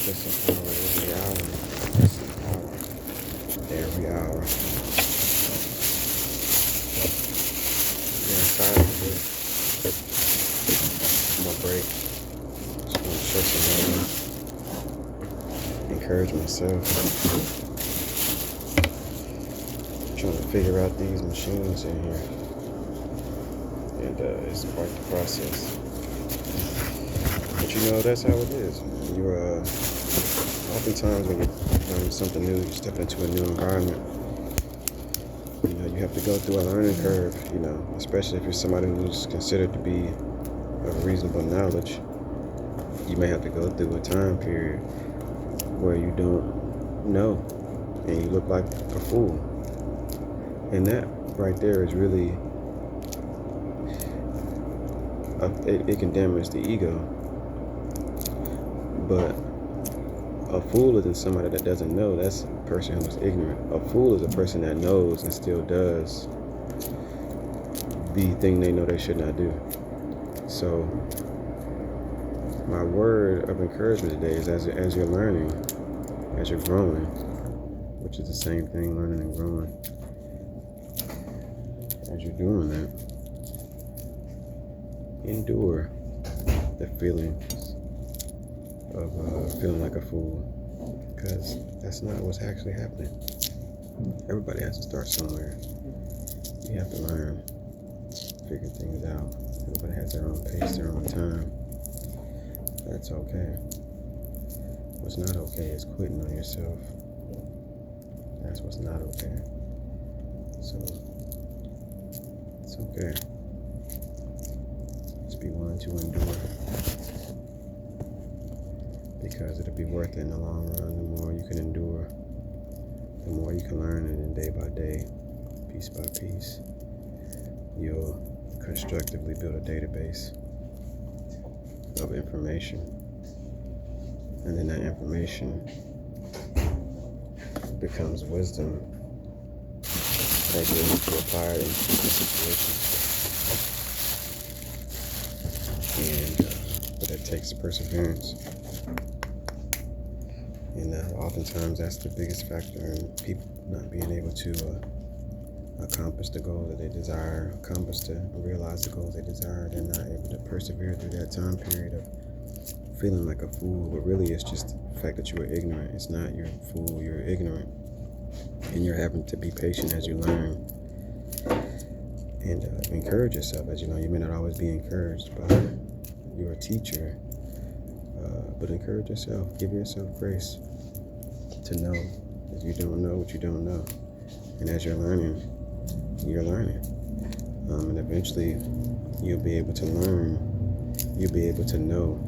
Listen power every hour. Listen power every hour. Yeah, sorry for this. I'm gonna break. Just gonna show some love. Encourage myself. Trying to figure out these machines in here. And it's quite the process. But you know, that's how it is. You're oftentimes when you're learning something new, you step into a new environment. You know, you have to go through a learning curve, you know, especially if you're somebody who's considered to be of reasonable knowledge. You may have to go through a time period where you don't know and you look like a fool. And that right there is really, it can damage the ego. But a fool isn't somebody that doesn't know. That's a person who's ignorant. A fool is a person that knows and still does the thing they know they should not do. So my word of encouragement today is as you're learning, as you're growing, which is the same thing, learning and growing. As you're doing that, endure the feelings of feeling like a fool, because that's not what's actually happening. Everybody has to start somewhere. You have to learn, figure things out. Everybody has their own pace, their own time. That's okay. What's not okay is quitting on yourself. That's what's not okay. So it's okay. Just be willing to endure, because it'll be worth it in the long run. The more you can endure, the more you can learn, and then day by day, piece by piece, you'll constructively build a database of information. And then that information becomes wisdom that you're able to apply it in different situations. But it takes perseverance. And oftentimes that's the biggest factor in people not being able to accomplish the goals that they desire, realize the goals they desire. They're not able to persevere through that time period of feeling like a fool. But really it's just the fact that you are ignorant. It's not you're a fool, you're ignorant. And you're having to be patient as you learn. And encourage yourself. As you know, you may not always be encouraged by your teacher, but encourage yourself. Give yourself grace to know that you don't know what you don't know. And as you're learning, you're learning. And eventually you'll be able to learn. You'll be able to know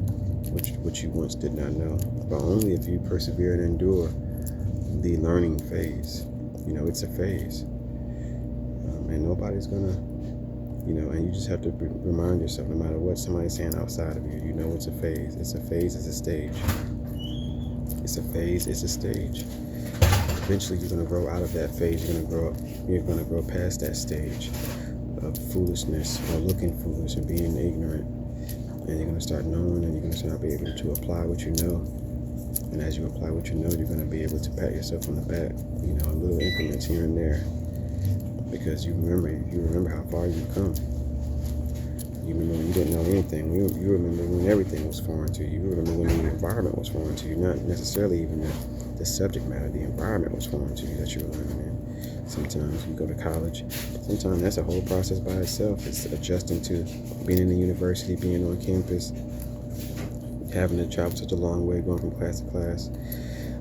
what you once did not know. But only if you persevere and endure the learning phase. You know, it's a phase. And nobody's gonna, and you just have to remind yourself, no matter what somebody's saying outside of you, you know it's a phase. It's a phase, it's a stage. It's a phase, it's a stage. Eventually you're gonna grow out of that phase. You're gonna grow past that stage of foolishness or looking foolish and being ignorant. And you're gonna start knowing, and you're gonna start being able to apply what you know. And as you apply what you know, you're gonna be able to pat yourself on the back, in little increments here and there. Because you remember how far you've come. You remember when you didn't know anything. You remember when everything was foreign to you. You remember when the environment was foreign to you. Not necessarily even the subject matter. The environment was foreign to you that you were learning in. Sometimes you go to college. Sometimes that's a whole process by itself. It's adjusting to being in the university, being on campus, having to travel such a long way, going from class to class.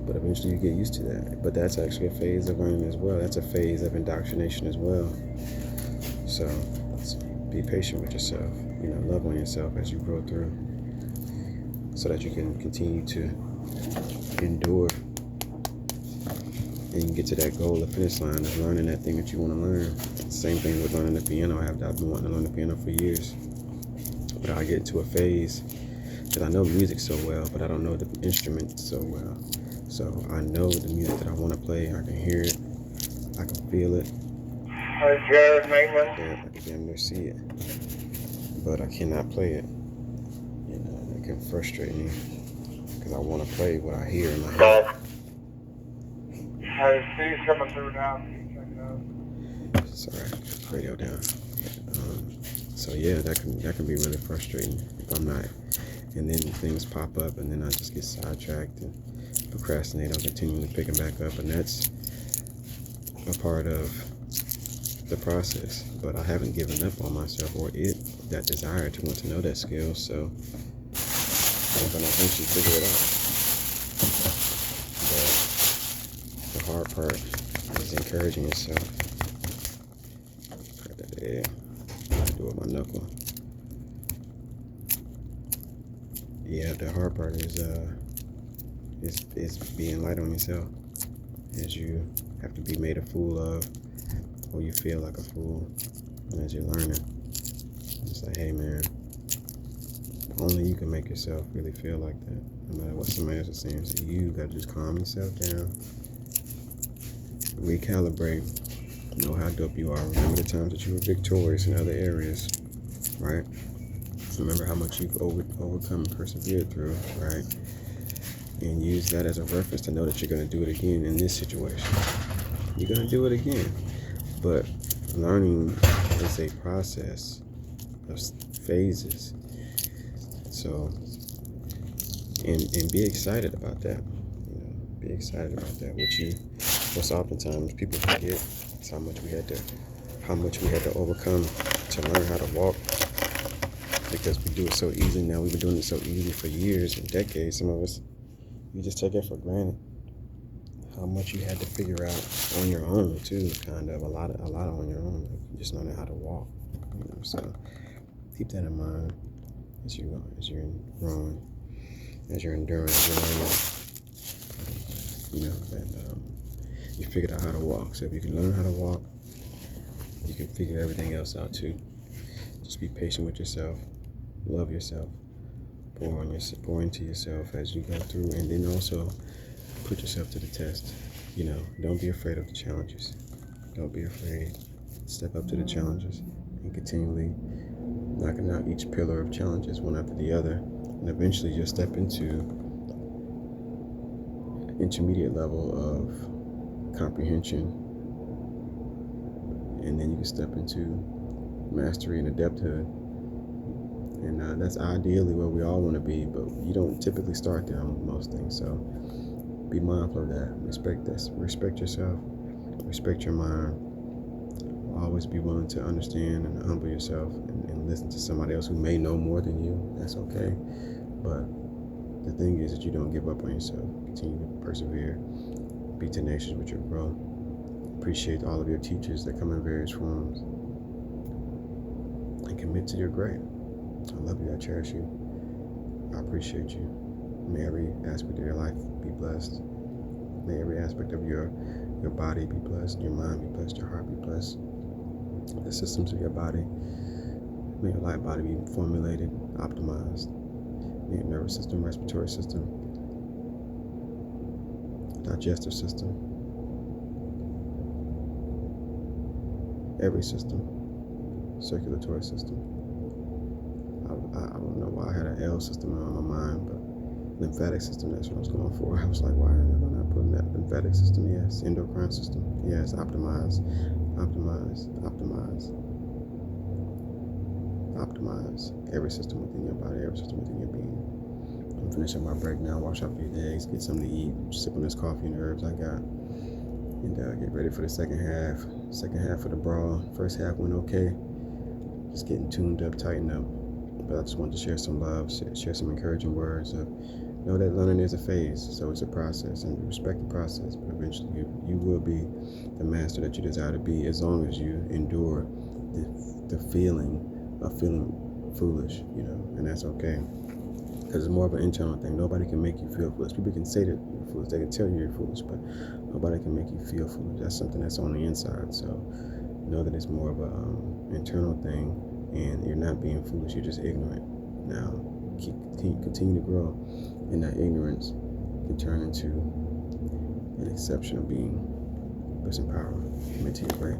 But eventually you get used to that. But that's actually a phase of learning as well. That's a phase of indoctrination as well. So be patient with yourself. Love on yourself as you grow through, so that you can continue to endure and you get to that goal, the finish line of learning that thing that you want to learn. Same thing with learning the piano. I've been wanting to learn the piano for years. But I get to a phase that I know music so well, but I don't know the instrument so well. So I know the music that I want to play. I can hear it. I can feel it. I can damn near see it. But I cannot play it. It can frustrate me. because I want to play what I hear in my head. Hey, Steve's coming through now. Check it out. Sorry, radio down. So yeah, that can be really frustrating if I'm not, and then things pop up, and then I just get sidetracked and procrastinate on continuing picking back up, and that's a part of the process. But I haven't given up on myself or that desire to want to know that skill, so I'm gonna eventually figure it out. But the hard part is encouraging yourself. Cut that there. Do it with my knuckle. Yeah, the hard part is being light on yourself, as you have to be made a fool of, or you feel like a fool, and as you're learning, it's like, hey man, only you can make yourself really feel like that, no matter what somebody else is saying. So you gotta just calm yourself down, recalibrate, know how dope you are. Remember the times that you were victorious in other areas, right? Remember how much you've overcome and persevered through, right? And use that as a reference to know that you're going to do it again in this situation. You're going to do it again. But learning is a process of phases. So, and be excited about that. Be excited about that. What's oftentimes people forget is how much we had to overcome to learn how to walk. Because we do it so easily now. We've been doing it so easy for years and decades. Some of us, you just take it for granted. How much you had to figure out on your own too, kind of a lot on your own. Just learning how to walk. So keep that in mind as you're growing, as you're enduring, as you're learning. That you figured out how to walk. So if you can learn how to walk, you can figure everything else out too. Just be patient with yourself. Love yourself. Pour into yourself as you go through, and then also put yourself to the test. Don't be afraid of the challenges. Don't be afraid. Step up to the challenges and continually knocking out each pillar of challenges one after the other, and eventually you'll step into intermediate level of comprehension, and then you can step into mastery and adepthood. And that's ideally where we all want to be, but you don't typically start there on most things. So be mindful of that. Respect this. Respect yourself. Respect your mind. Always be willing to understand and humble yourself and listen to somebody else who may know more than you. That's okay. But the thing is that you don't give up on yourself. Continue to persevere. Be tenacious with your growth. Appreciate all of your teachers that come in various forms. And commit to your grade. I love you. I cherish you. I appreciate you. May every aspect of your life be blessed. May every aspect of your body be blessed. Your mind be blessed. Your heart be blessed. The systems of your body. May your light body be formulated, optimized. May your nervous system, respiratory system, digestive system, every system, circulatory system. I don't know why I had an L system on my mind, but lymphatic system, that's what I was going for. I was like, why am I not putting that? Lymphatic system, yes. Endocrine system, yes. Optimize. Every system within your body, every system within your being. I'm finishing my break now. Wash up your eggs, get something to eat, sip on this coffee and herbs I got, and get ready for the second half. Second half of the brawl. First half went okay. Just getting tuned up, tightened up. But I just wanted to share some love, share some encouraging words of know that learning is a phase, so it's a process, and respect the process. But eventually, you will be the master that you desire to be, as long as you endure the feeling of feeling foolish, and that's okay, because it's more of an internal thing. Nobody can make you feel foolish. People can say that you're foolish, they can tell you you're foolish, but nobody can make you feel foolish. That's something that's on the inside. So know that it's more of a internal thing, and you're not being foolish. You're just ignorant. Now, continue to grow, and that ignorance can turn into an exceptional being. Listen, power. Commit to your brain.